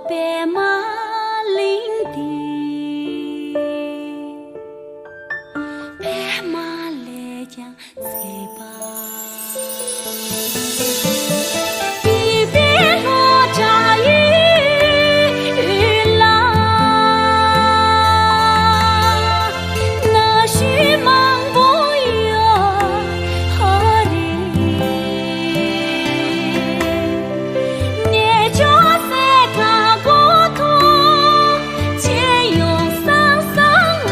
白马林地，白马来将采吧。一边落着雨啦，那须忙不哟何里？你就在干过土，借用桑桑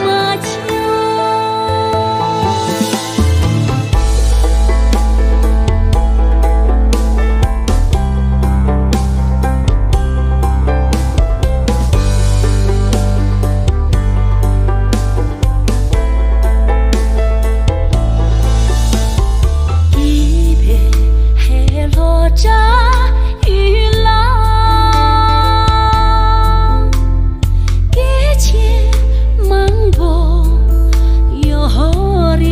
么秋。一边还落着雨啦，眼前忙不有里，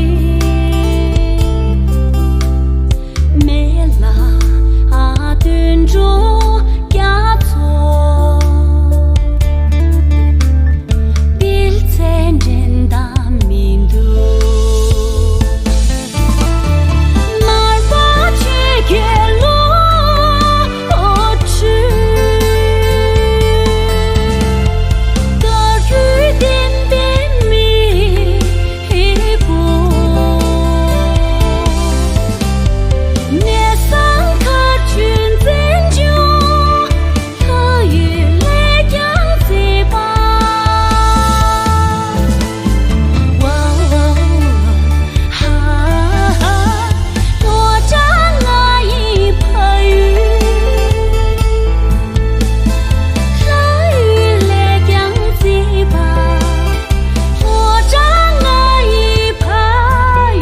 没啦蹲住家错，别在人大民度。哪儿把去给路去？个雨点边迷步，你上可君真久，可雨来将谁吧？哇哇哈哈，落着那一盆雨，那雨来将谁吧？落着那一盆雨，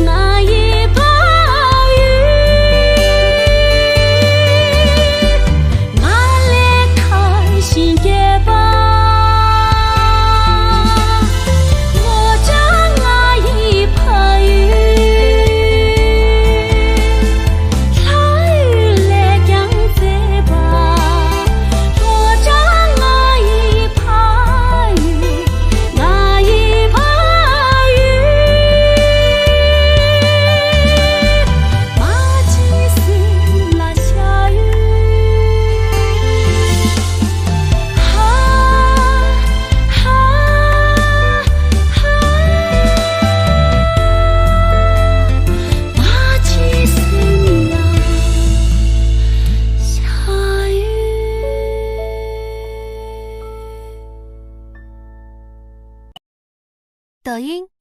那一盆雨，俺来看新街吧。落着那一盆雨，那雨来将谁吧？落着那一盆雨，那一盆雨，马蹄声那下雨，哈哈哈，马蹄声那下雨。抖音。